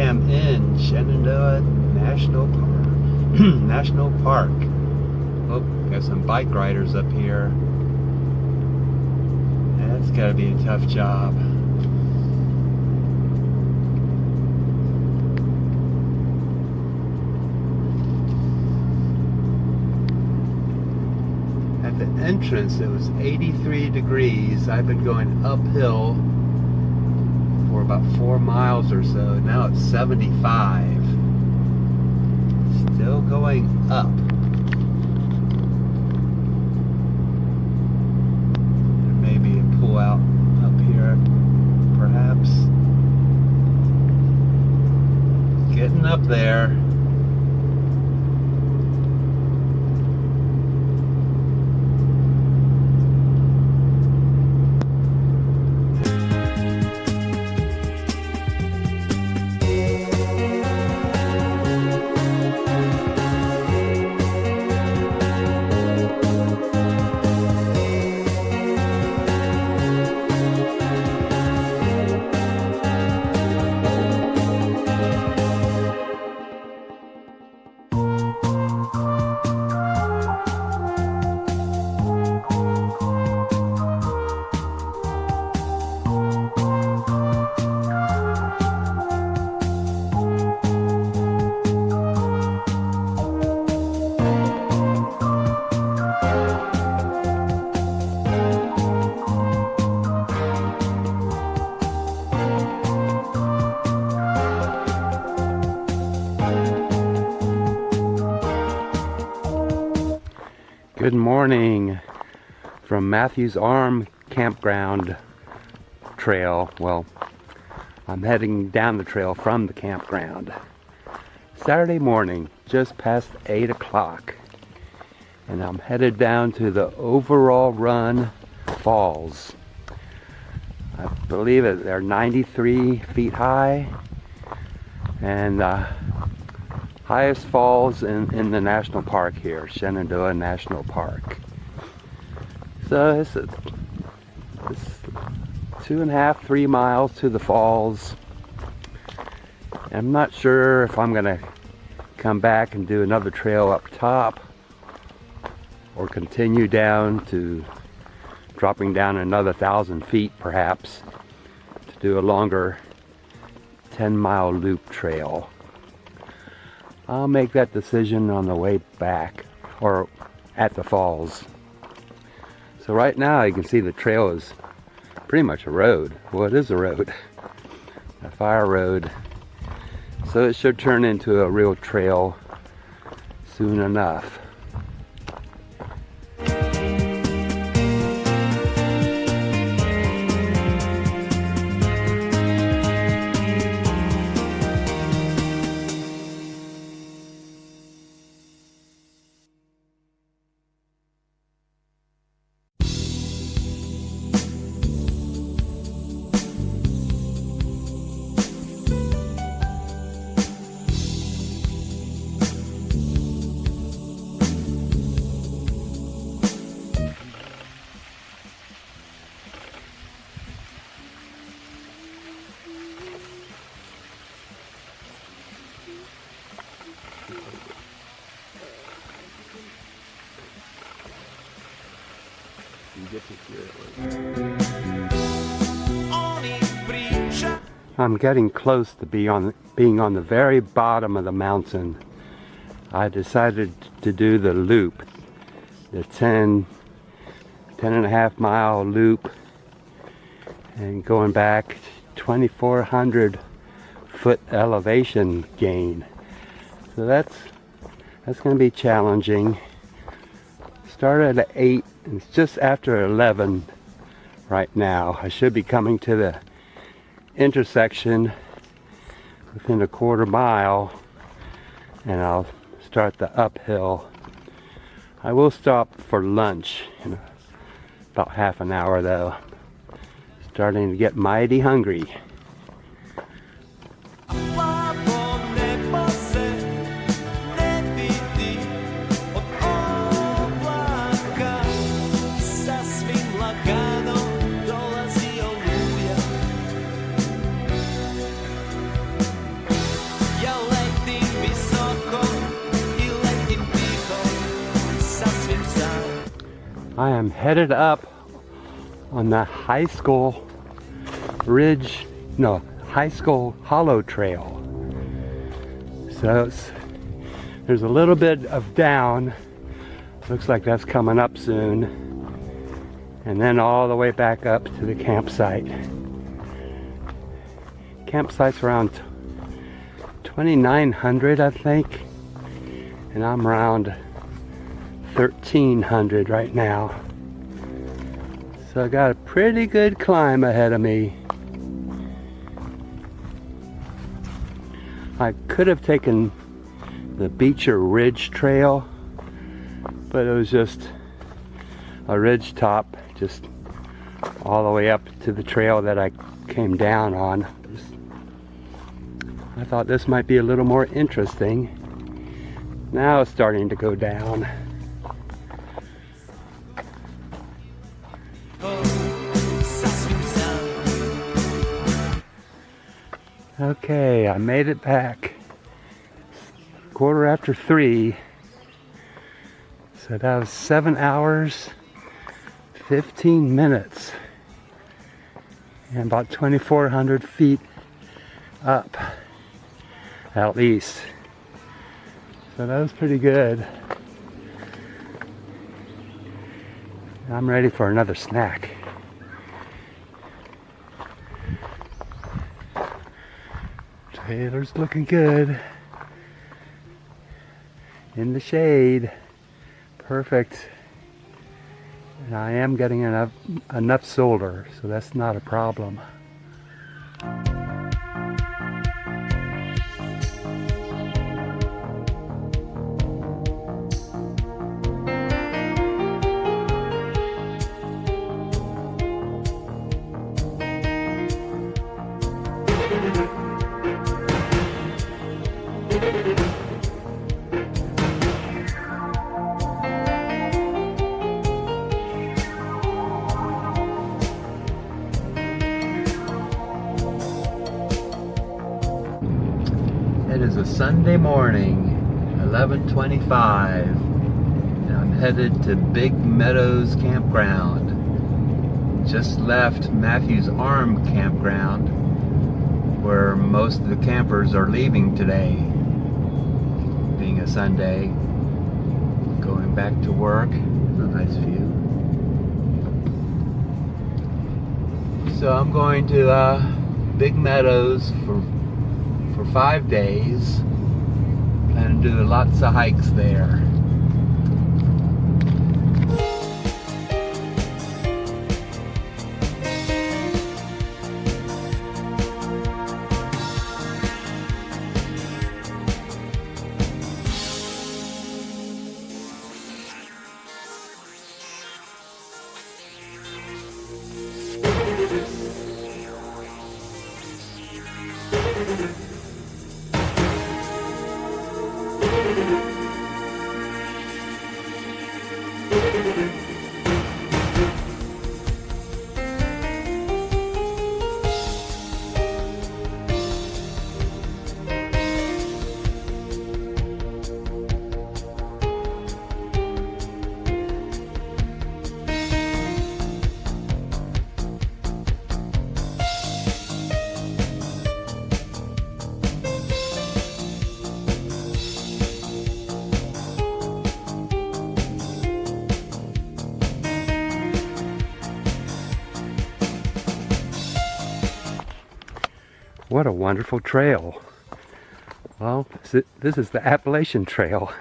am in Shenandoah National Park. Oh, got some bike riders up here. That's gotta be a tough job. At the entrance it was 83 degrees. I've been going uphill for about 4 miles or so. Now it's 75. Still going up. There may be a pull out up here, perhaps. Getting up there. Good morning from Mathews Arm Campground trail. Well, I'm heading down the trail from the campground. Saturday morning, just past 8 o'clock. And I'm headed down to the Overall Run Falls. I believe they're 93 feet high. And highest falls in the national park here, Shenandoah National Park. So it's 2.5, 3 miles to the falls. I'm not sure if I'm gonna come back and do another trail up top or continue down to dropping down another 1,000 feet perhaps to do a longer 10-mile loop trail. I'll make that decision on the way back or at the falls. So right now you can see the trail is pretty much a road. Well, it is a road, a fire road. So it should turn into a real trail soon enough. I'm getting close to being on the very bottom of the mountain. I decided to do the loop, the 10 and a half mile loop, and going back 2,400 foot elevation gain. So that's going to be challenging. Started at 8, and it's just after 11 right now. I should be coming to the intersection within a quarter mile, and I'll start the uphill. I will stop for lunch in about half an hour though. Starting to get mighty hungry. I am headed up on the High School Hollow Trail. So there's a little bit of down. Looks like that's coming up soon. And then all the way back up to the campsite. Campsite's around 2,900, I think. And I'm around 1,300 right now. So I got a pretty good climb ahead of me. I could have taken the Beecher Ridge Trail, but it was just a ridge top, just all the way up to the trail that I came down on. I thought this might be a little more interesting. Now it's starting to go down. Okay, I made it back. 3:15. So that was 7 hours, 15 minutes. And about 2,400 feet up, at least. So that was pretty good. I'm ready for another snack. Trailer's looking good. In the shade. Perfect. And I am getting enough shoulder, so that's not a problem. It is a Sunday morning, 11:25, and I'm headed to Big Meadows Campground. Just left Mathews Arm Campground, where most of the campers are leaving today, being a Sunday. Going back to work. It's a nice view. So I'm going to Big Meadows for 5 days. Plan to do lots of hikes there. What a wonderful trail. Well, this is the Appalachian Trail.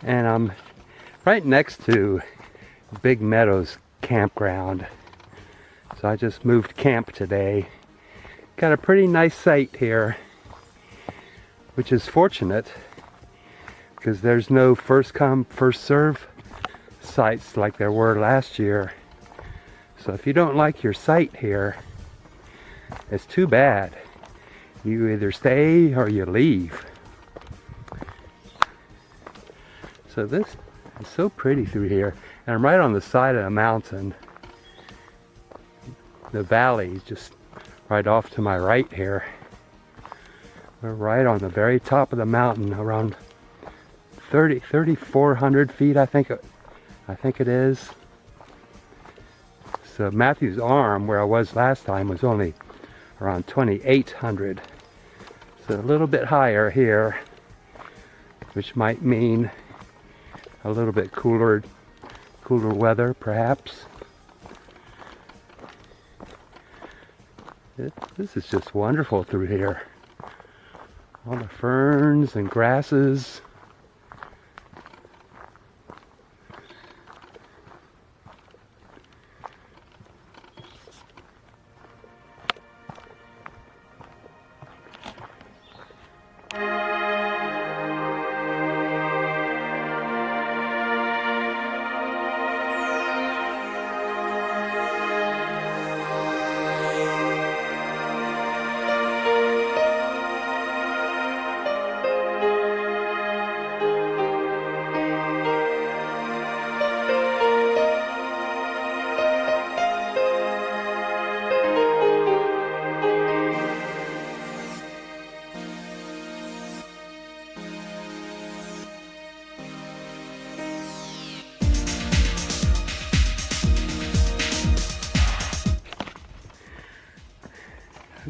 And I'm right next to Big Meadows Campground. So I just moved camp today. Got a pretty nice site here, which is fortunate because there's no first come, first serve sites like there were last year. So if you don't like your site here, it's too bad. You either stay or you leave. So this is so pretty through here. And I'm right on the side of a mountain. The valley is just right off to my right here. We're right on the very top of the mountain, around 3,400 feet, I think it is. So Mathews Arm, where I was last time, was only around 2,800. So a little bit higher here, which might mean a little bit cooler weather, perhaps. This is just wonderful through here. All the ferns and grasses.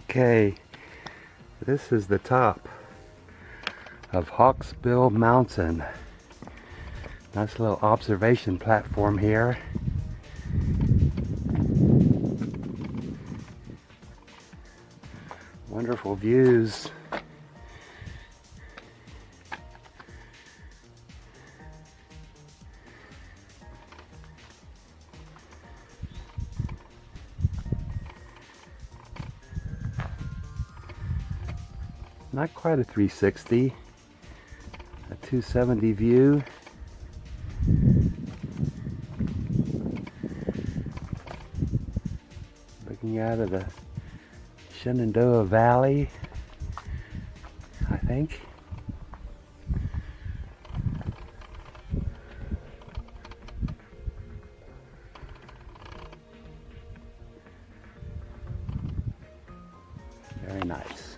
Okay, this is the top of Hawksbill Mountain. Nice little observation platform here. Wonderful views. Not quite a 360, a 270 view. Looking out of the Shenandoah Valley, I think. Very nice.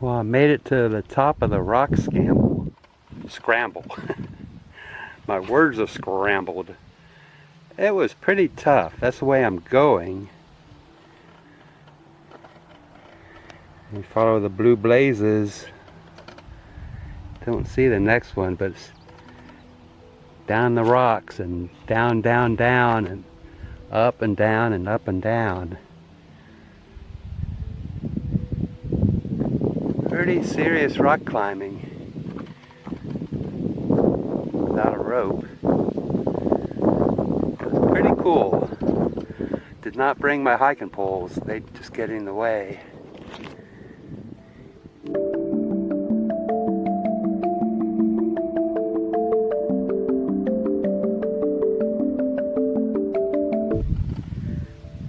Well, I made it to the top of the rock scramble. My words are scrambled. It was pretty tough. That's the way I'm going. You follow the blue blazes. Don't see the next one, but it's down the rocks and down, down, down, and up and down and up and down. Pretty serious rock climbing without a rope. It was pretty cool. Did not bring my hiking poles, they just get in the way.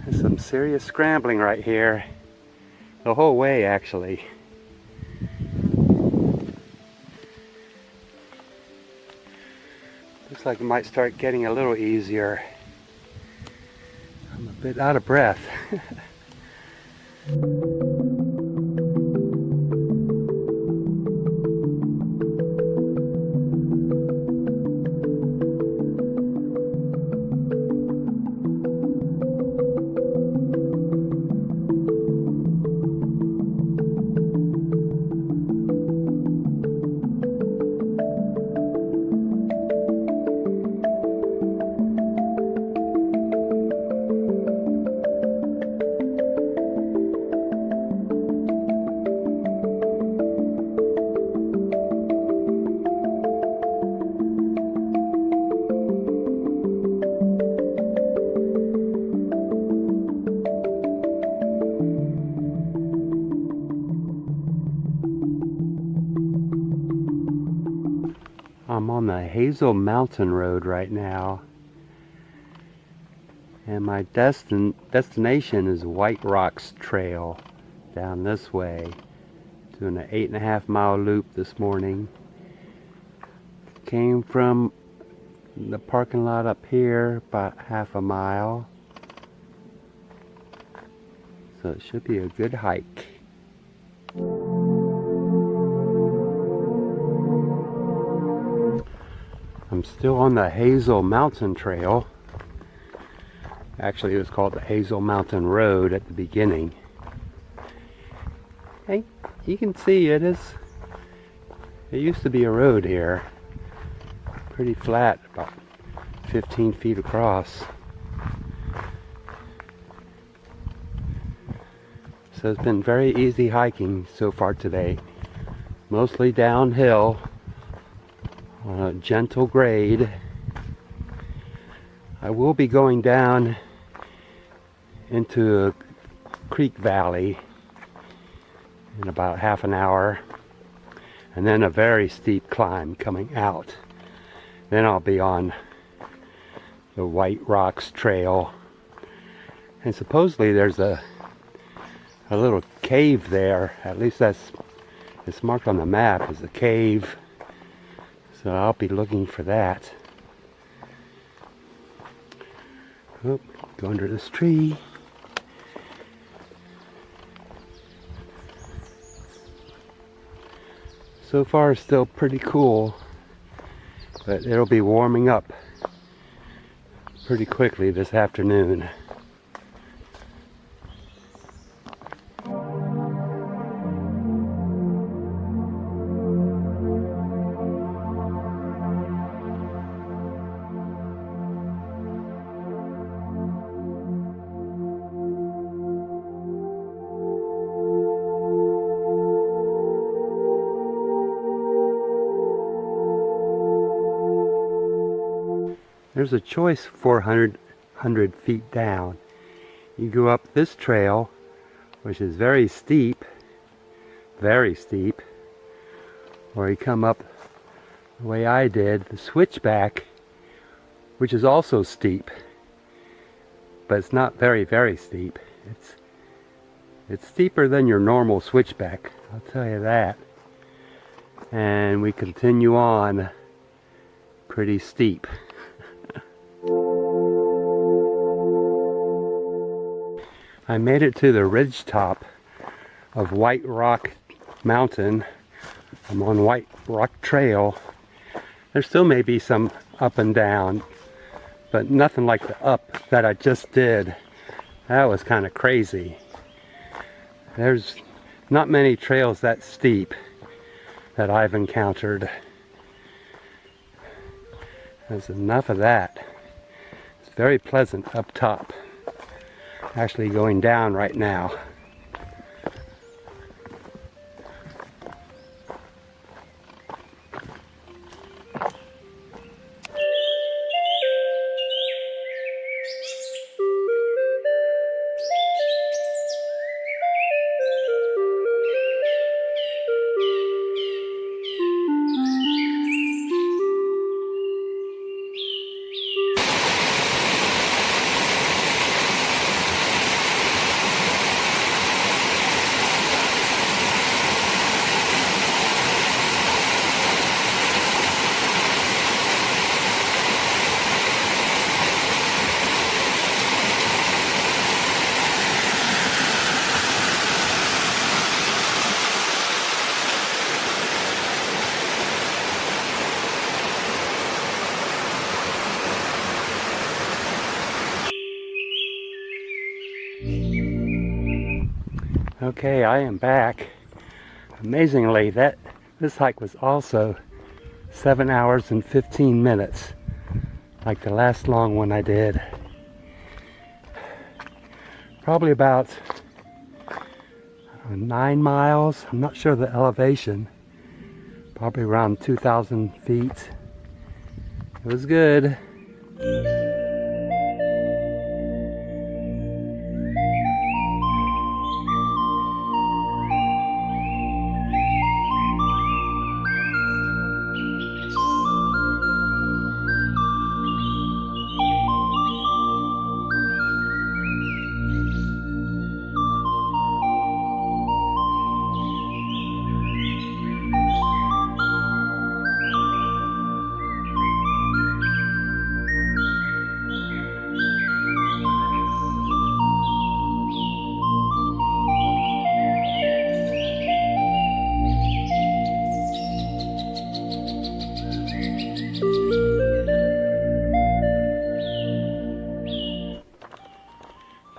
There's some serious scrambling right here. The whole way, actually. Looks like it might start getting a little easier. I'm a bit out of breath. I'm on the Hazel Mountain Road right now, and my destination is White Rocks Trail down this way. Doing an 8.5 mile loop this morning. Came from the parking lot up here about half a mile, so it should be a good hike. I'm still on the Hazel Mountain Trail. Actually, it was called the Hazel Mountain Road at the beginning. Hey, you can see it used to be a road here. Pretty flat, about 15 feet across. So it's been very easy hiking so far today. Mostly downhill on a gentle grade. I will be going down into a creek valley in about half an hour, and then a very steep climb coming out. Then I'll be on the White Rocks Trail, and supposedly there's a little cave there. At least it's marked on the map as a cave. So I'll be looking for that. Oh, go under this tree. So far still pretty cool, but it'll be warming up pretty quickly this afternoon. There's a choice 400 feet down. You go up this trail, which is very steep, or you come up the way I did, the switchback, which is also steep, but it's not very, very steep. It's steeper than your normal switchback, I'll tell you that. And we continue on pretty steep. I made it to the ridge top of White Rock mountain. I'm on White Rock Trail. There still may be some up and down, but nothing like the up that I just did. That was kind of crazy. There's not many trails that steep that I've encountered. There's enough of that. It's very pleasant up top. Actually going down right now. Okay, I am back. Amazingly, this hike was also 7 hours and 15 minutes, like the last long one I did. Probably about 9 miles. I'm not sure the elevation. Probably around 2,000 feet. It was good.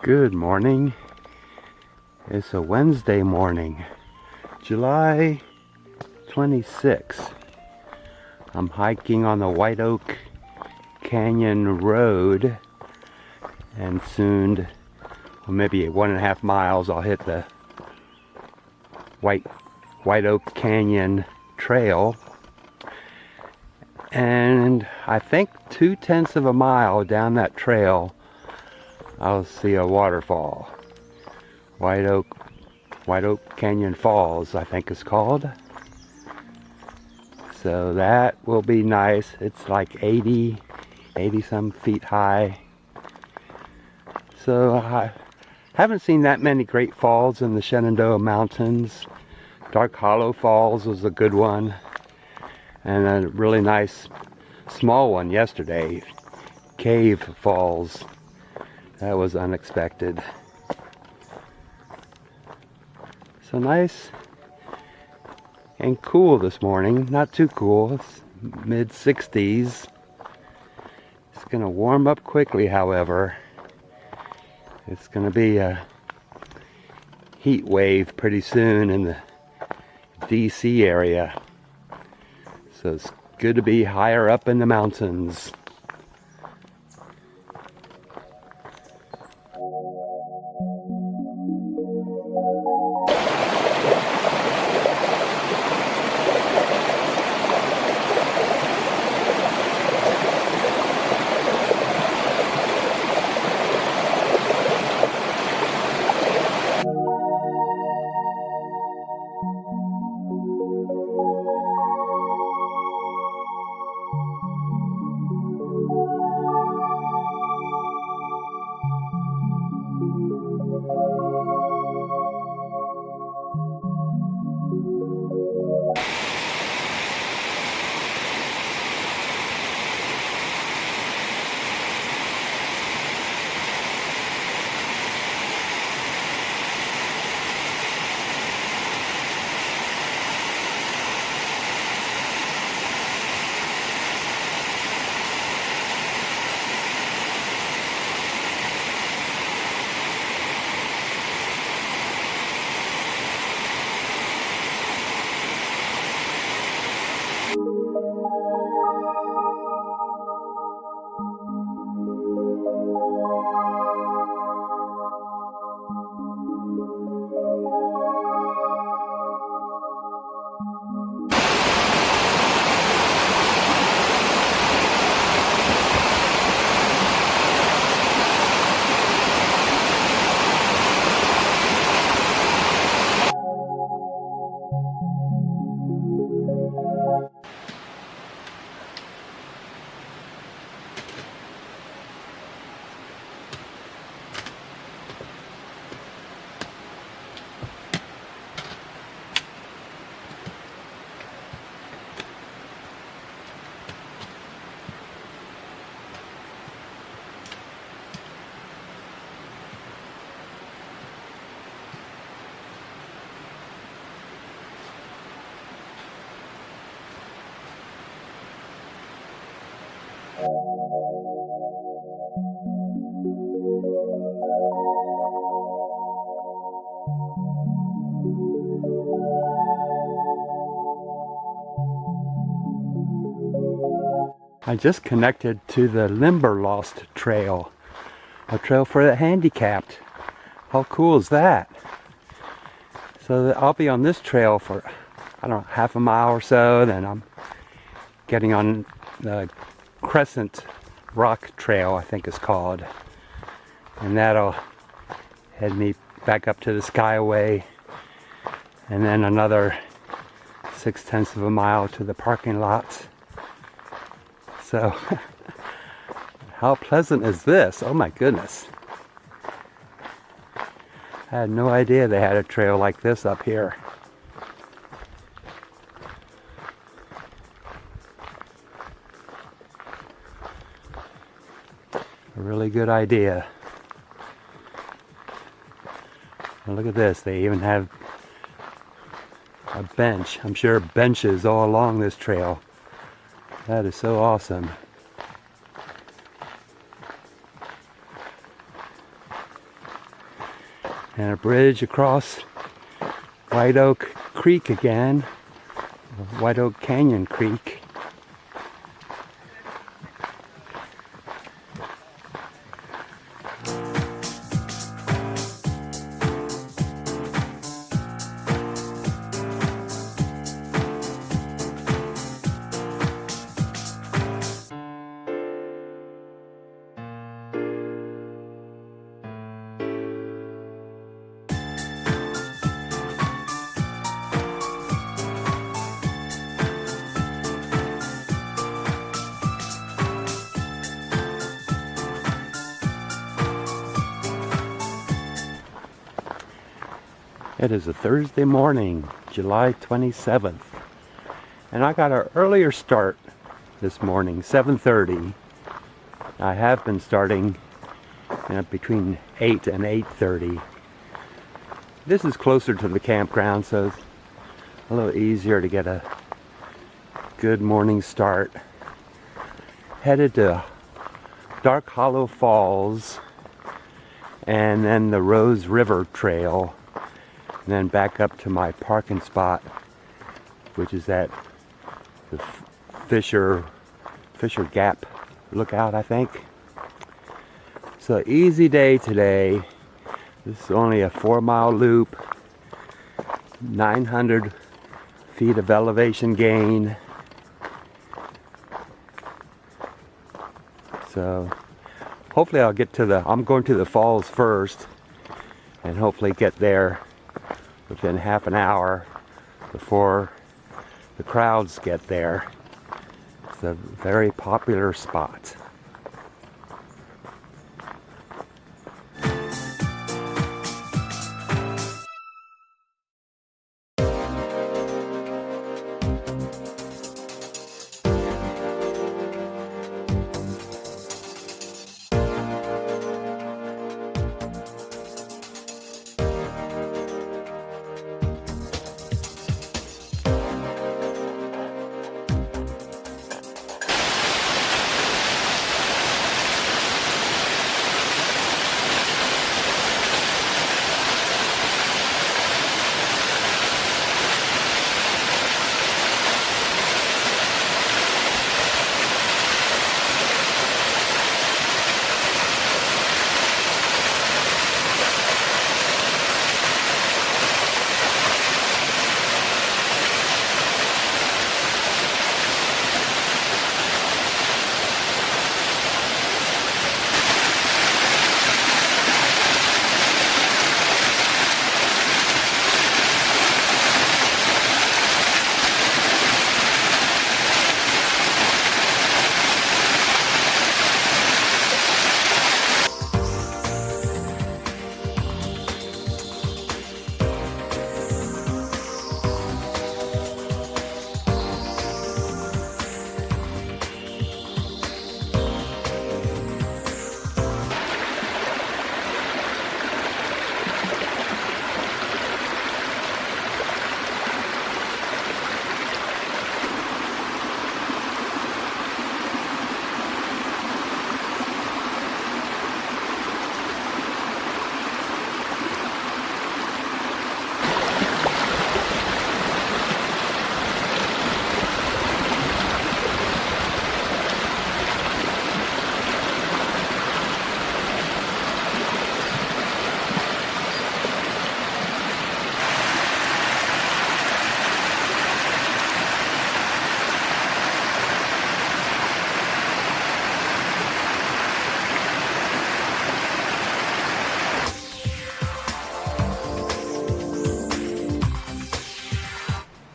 Good morning. It's a Wednesday morning, July 26th. I'm hiking on the White Oak Canyon Road, and soon, well, maybe 1.5 miles, I'll hit the White Oak Canyon Trail. And I think 2/10 of a mile down that trail, I'll see a waterfall. White Oak Canyon Falls, I think it's called. So that will be nice. It's like 80 some feet high. So I haven't seen that many great falls in the Shenandoah Mountains. Dark Hollow Falls was a good one. And a really nice small one yesterday, Cave Falls. That was unexpected. So nice and cool this morning. Not too cool. It's mid-60s. It's going to warm up quickly, however. It's going to be a heat wave pretty soon in the DC area. So it's good to be higher up in the mountains. I just connected to the Limberlost Trail, a trail for the handicapped. How cool is that? So I'll be on this trail for, I don't know, half a mile or so, then I'm getting on the Crescent Rock Trail, I think it's called. And that'll head me back up to the Skyway, and then another 0.6 of a mile to the parking lots. So, how pleasant is this? Oh my goodness. I had no idea they had a trail like this up here. A really good idea. And look at this, they even have a bench. I'm sure benches all along this trail. That is so awesome. And a bridge across White Oak Creek again, White Oak Canyon Creek. It is a Thursday morning, July 27th, and I got an earlier start this morning, 7:30. I have been starting between 8 and 8:30. This is closer to the campground, so it's a little easier to get a good morning start. Headed to Dark Hollow Falls, and then the Rose River Trail, and then back up to my parking spot, which is at the Fisher Gap Lookout, I think. So easy day today. This is only a 4-mile loop, 900 feet of elevation gain. So hopefully I'll get to I'm going to the falls first, and hopefully get there within half an hour before the crowds get there. It's a very popular spot.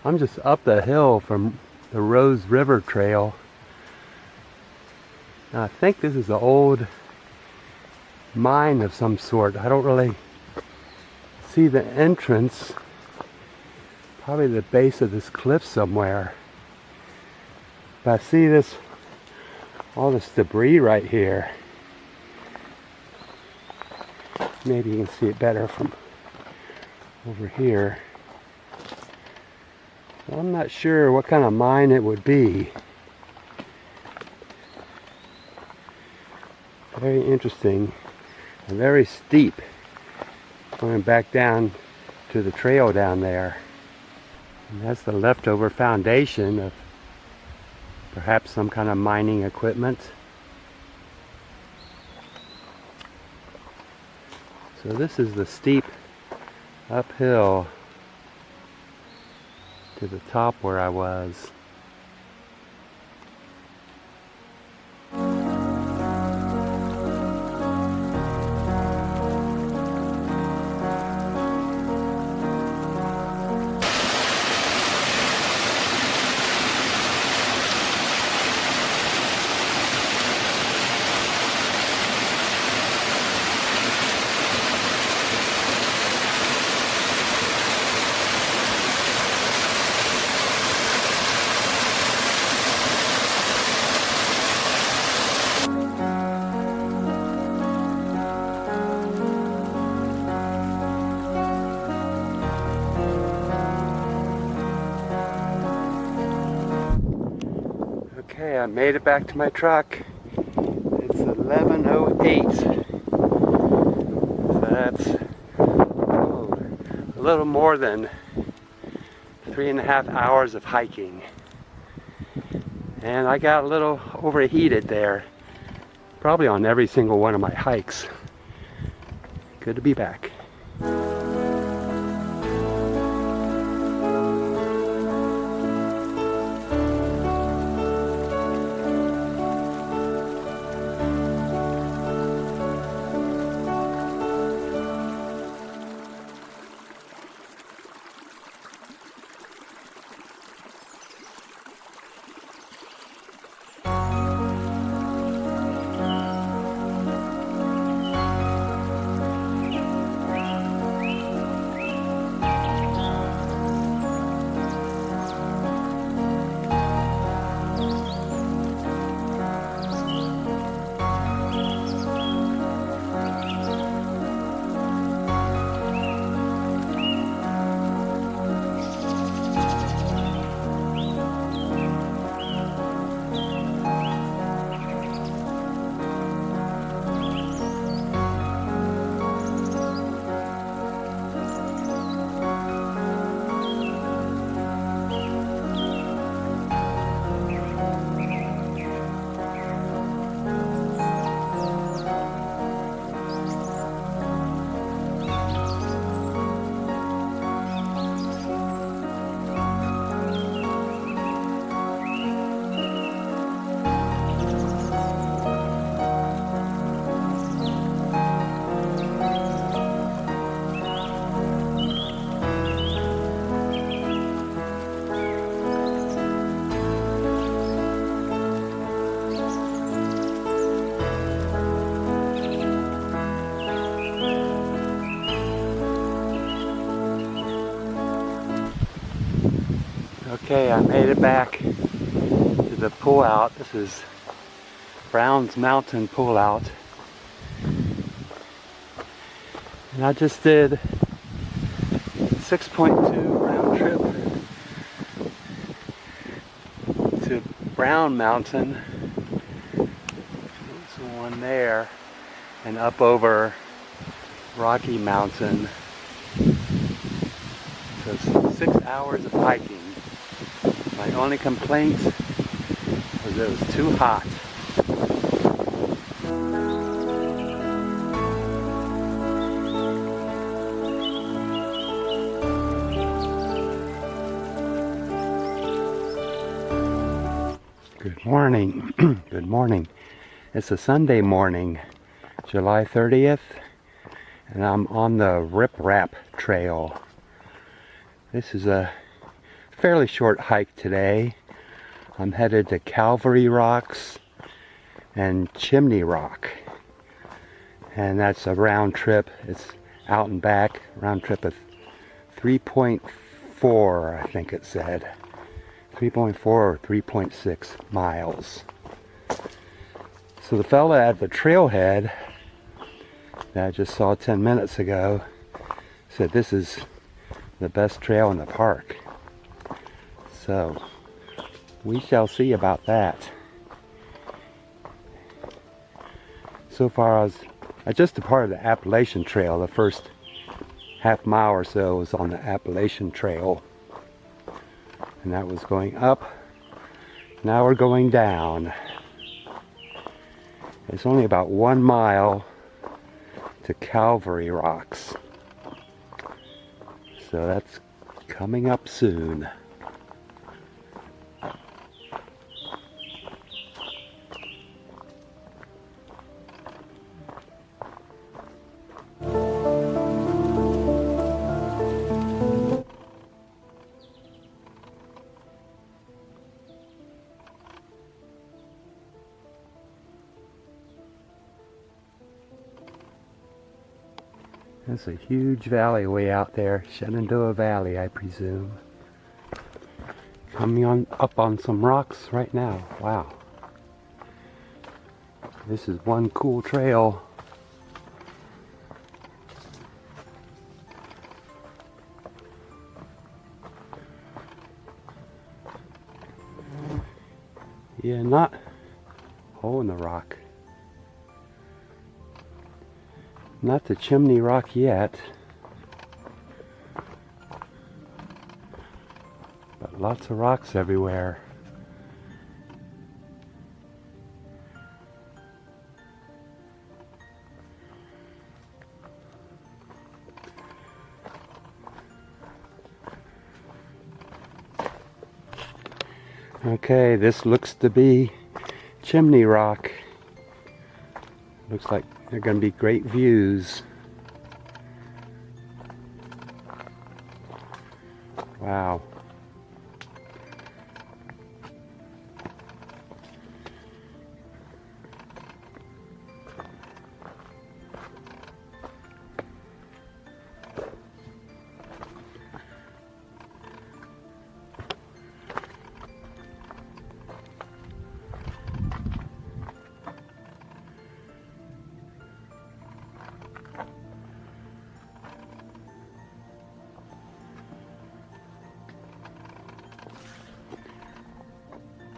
I'm just up the hill from the Rose River Trail. Now, I think this is an old mine of some sort. I don't really see the entrance. Probably the base of this cliff somewhere. But I see this, all this debris right here. Maybe you can see it better from over here. I'm not sure what kind of mine it would be. Very interesting and very steep, going back down to the trail down there. And that's the leftover foundation of perhaps some kind of mining equipment. So this is the steep uphill to the top where I was. Okay, I made it back to my truck. It's 11:08. So that's a little more than 3.5 hours of hiking. And I got a little overheated there. Probably on every single one of my hikes. Good to be back. Okay, I made it back to the pullout. This is Brown's Mountain pullout. And I just did a 6.2 round trip to Brown Mountain. There's one there. And up over Rocky Mountain. So it's 6 hours of hiking. My only complaint was it was too hot. Good morning. Good morning. It's a Sunday morning, July 30th, and I'm on the Rip Rap Trail. This is a fairly short hike today. I'm headed to Calvary Rocks and Chimney Rock. And that's a round trip. It's out and back. Round trip of 3.4, I think it said. 3.4 or 3.6 miles. So the fella at the trailhead that I just saw 10 minutes ago said this is the best trail in the park. So we shall see about that. So far I just a part of the Appalachian Trail. The first half mile or so was on the Appalachian Trail. And that was going up. Now we're going down. It's only about 1 mile to Calvary Rocks. So that's coming up soon. There's a huge valley way out there, Shenandoah Valley, I presume. Coming on up on some rocks right now. Wow. This is one cool trail. Yeah, not hole in the rock. Not the Chimney Rock yet, but lots of rocks everywhere. Okay, this looks to be Chimney Rock. Looks like they're going to be great views. Wow.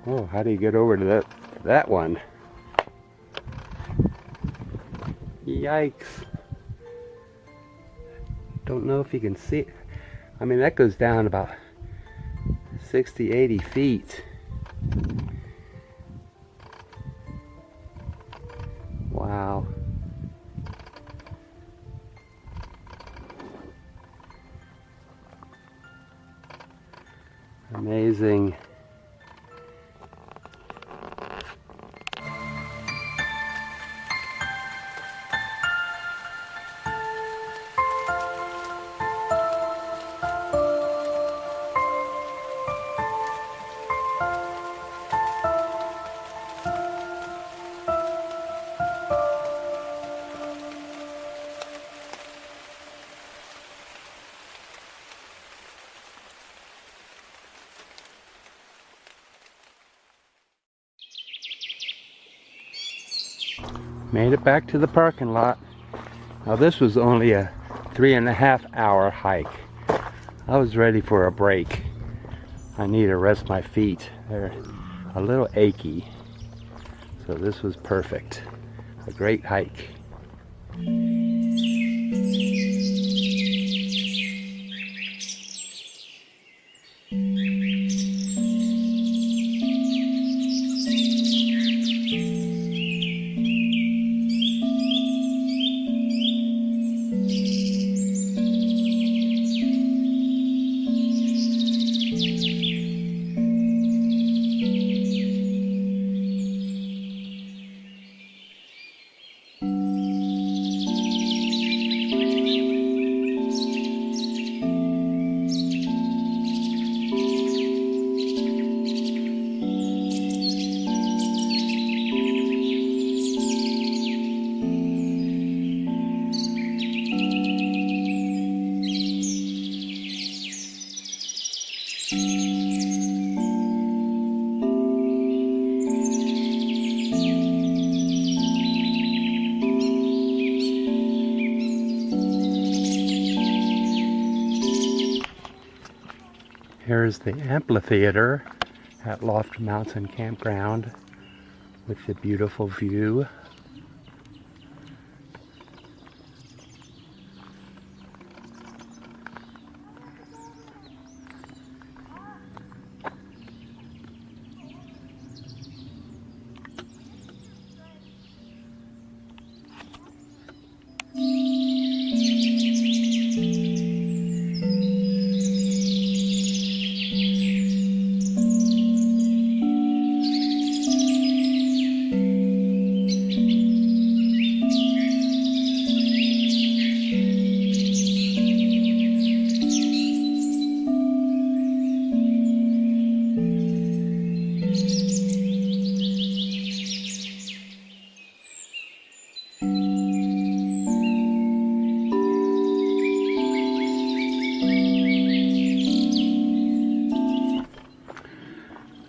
Oh, how do you get over to that one? Yikes. Don't know if you can see it. I mean, that goes down about 60, 80 feet. Wow. Amazing. Made it back to the parking lot. Now this was only a 3.5 hour hike. I was ready for a break. I need to rest my feet. They're a little achy. So this was perfect. A great hike. Here's the amphitheater at Loft Mountain Campground with the beautiful view.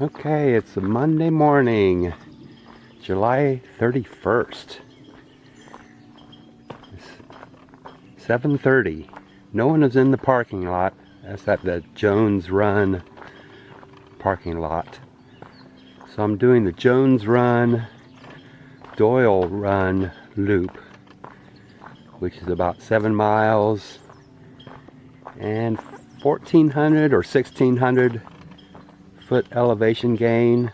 Okay, it's a Monday morning, July 31st. It's 7:30. No one is in the parking lot. That's at the Jones Run parking lot. So I'm doing the Jones Run, Doyle Run loop, which is about 7 miles and 1,400 or 1,600 foot elevation gain,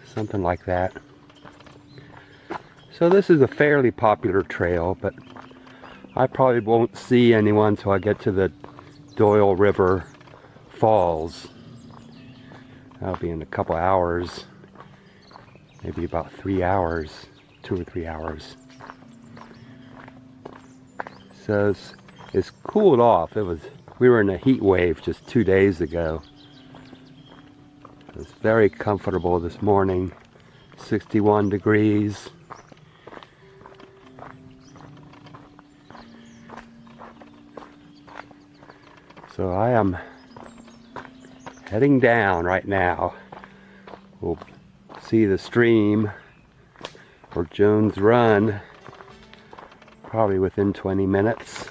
something like that. So this is a fairly popular trail, but I probably won't see anyone until I get to the Doyles River Falls. That'll be in a couple hours, maybe about 3 hours, 2 or 3 hours. So it's cooled off. We were in a heat wave just 2 days ago. It's very comfortable this morning, 61 degrees. So I am heading down right now. We'll see the stream for Jones Run probably within 20 minutes.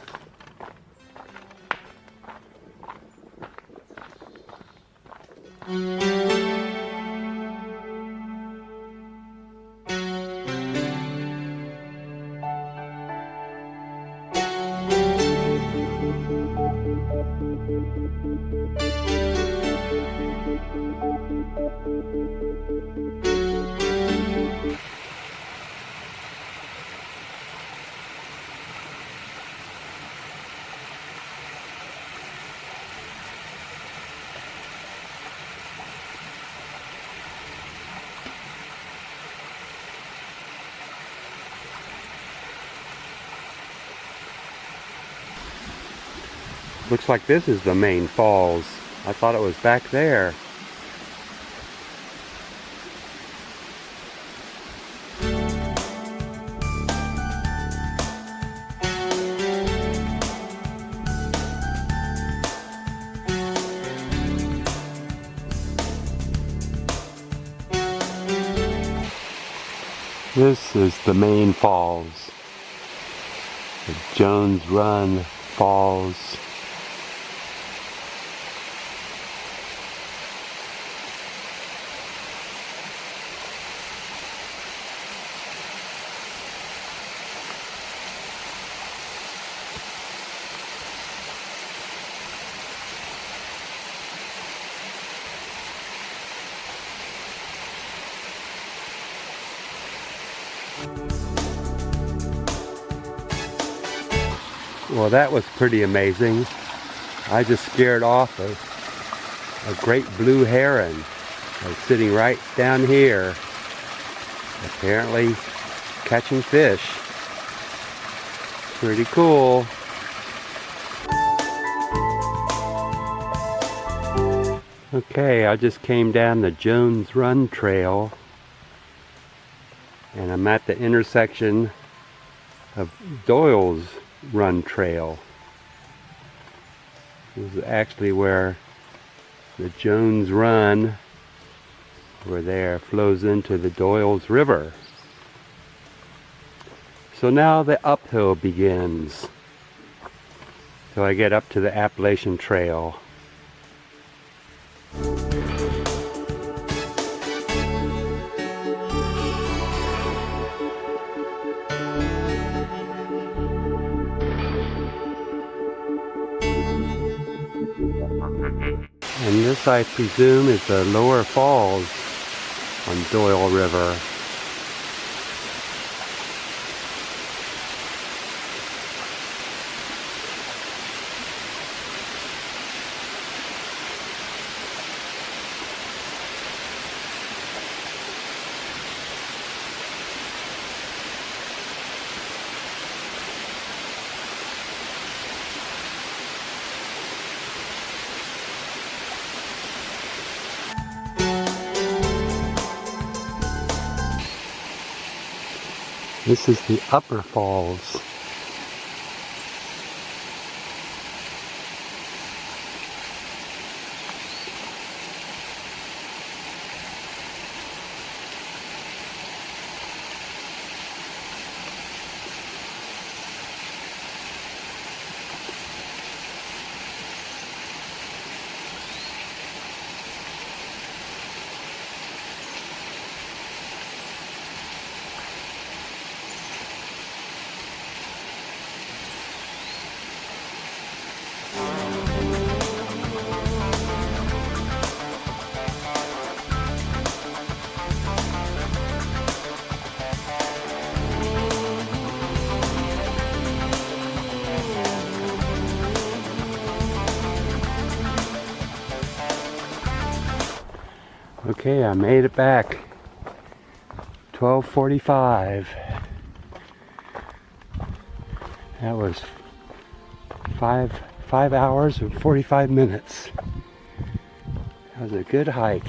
Looks like this is the main falls. I thought it was back there. This is the main falls. The Jones Run Falls. Well, that was pretty amazing. I just scared off a great blue heron. I was sitting right down here, apparently catching fish. Pretty cool. Okay, I just came down the Jones Run Trail, and I'm at the intersection of Doyles Run Trail. This is actually where the Jones Run, over there, flows into the Doyles River. So now the uphill begins. So I get up to the Appalachian Trail. And this, I presume, is the lower falls on Doyles River. This is the upper falls. Okay, I made it back. 12:45. That was 5 hours and 45 minutes. That was a good hike.